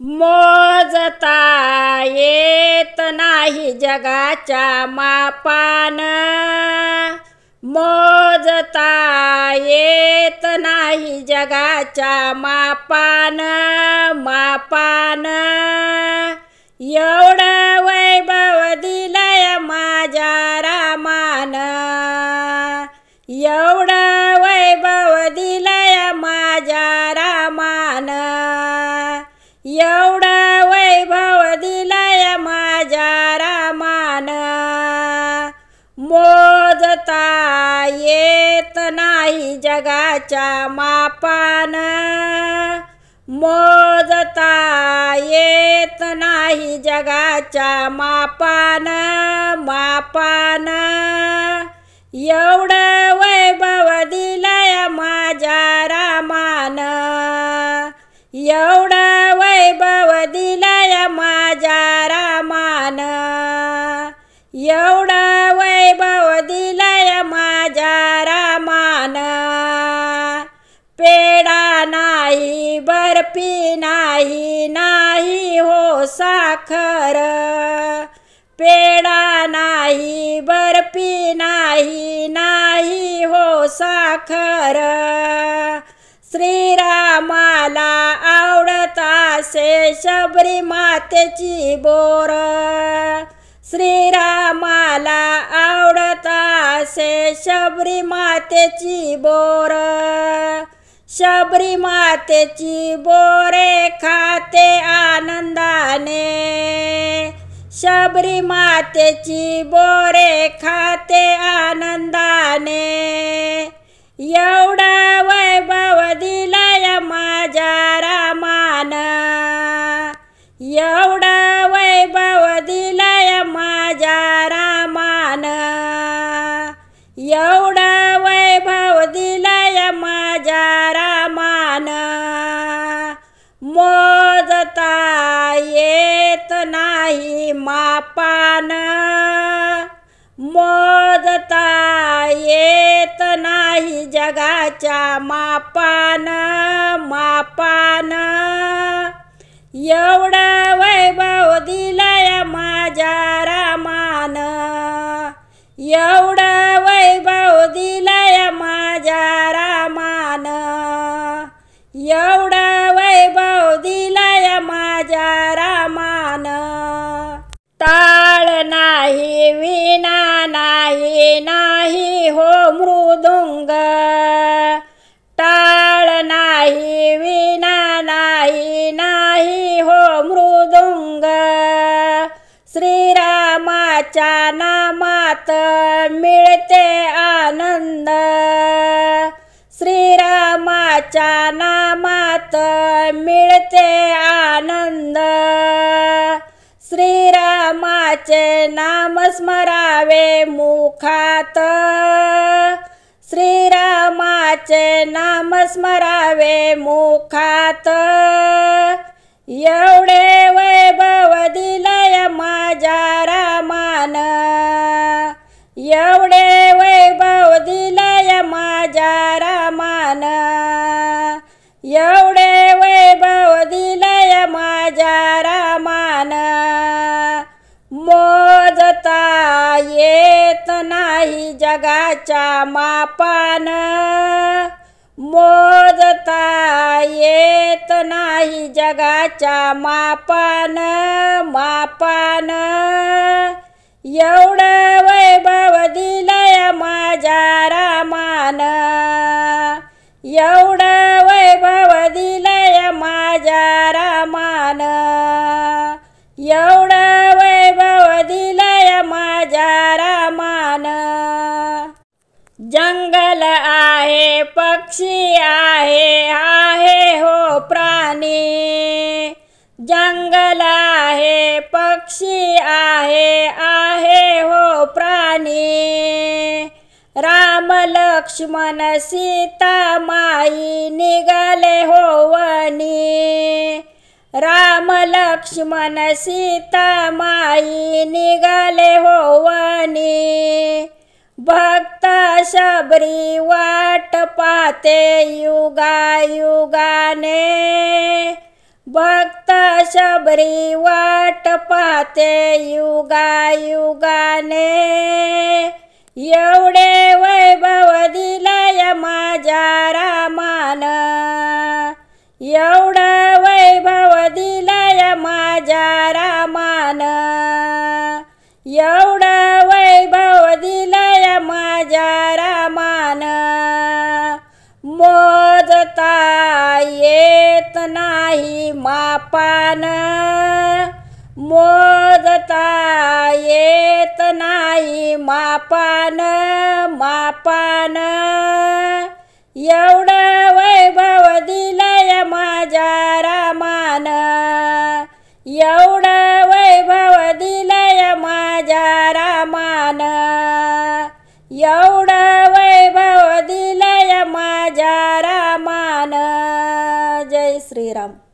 मोजता येत नाही जगाच्या मापान, मोजता येत नाही जगाच्या मापान, मापान एवढं वैभव दिलंय माझ्या रामान, एवढं वैभव दिलंय माझ्या रामान, एवढं वैभव दिलंय माझ्या रामान, मोजता येत नाही जगाच्या मापान, मोजता येत नाही जगाच्या मापान, मापान एवढं वैभव दिलंय माझ्या रामान, एवढं वैभव दिलंय माझ्या रामान, एवढं वैभव दिलंय माझ्या रामान, पेढा नाही बर्फी नाही, नाही हो साखर, पेढा नाही बर्फी नाही, नाही हो साखर श्रीरामाला आवडत असे शबरी मातेची बोर, श्रीरामाला आवडत असे शबरी मातेची बोर, शबरी मातेची बोरे खाते आनंदाने, शबरी मातेची बोरे खाते आनंदाने, एवढं वैभव दिलंय माझ्या रामान, एवढं वैभव दिलंय माझ्या रामान, एवढं वैभव दिलंय माझ्या रामान, मोजता येत नाही मापान, मोजता येत नाही जगाच्या मापान, मापान एवढं वैभव दिलंय माझ्या रामान, एवढं वैभव दिलंय माझ्या रामान, एवढं वैभव दिलंय माझ्या रामान, टाळ नाही वीणा नाही, नाही हो मृदुंग, टाळ नाही वीणा नाही, नाही हो मृदुंग श्रीरामाच्या नामात मिळते आनंद, श्रीरामाच्या नामात मिळते आनंद, श्रीरामाचे नाम स्मरावे मुखात, श्रीरामाचे नाम स्मरावे मुखात, एवढे वैभव दिलंय माझ्या रामान, एवढे वैभव दिलंय माझ्या रामान, एवढे वैभव दिलंय माझ्या रामान, मोजता येत नाही जगाच्या मापान, मोजता येत नाही जगाच्या मापान, मापान एवढं वैभव दिलंय माझ्या रामान, एवढं वैभव दिलंय माझ्या रामान, एवढं वैभव दिलंय माझ्या रामान, जंगल आहे पक्षी आहे, आहे हो प्राणी, जंगल आहे पक्षी आहे, आहे हो प्राणी, राम लक्ष्मण सीता माई निघाले हो वनी, राम लक्ष्मण सीता माई निघाले हो वनी, भक्त शबरी वाट पाहते युगायुगाने, भक्त शबरी वाट पाहते युगायुगाने, एवढे वैभव दिलंय माझ्या रामान, एवढं वैभव दिलंय माझ्या रामान, एवढं वैभव दिलंय माझ्या रामान, मोजता येत नाही मापान, मोजता येत नाही मापान, मापान, एवढं वैभव दिलंय माझ्या रामान, एवढं वैभव दिलंय माझ्या रामान, एवढं वैभव दिलंय माझ्या रामान. जय श्रीराम.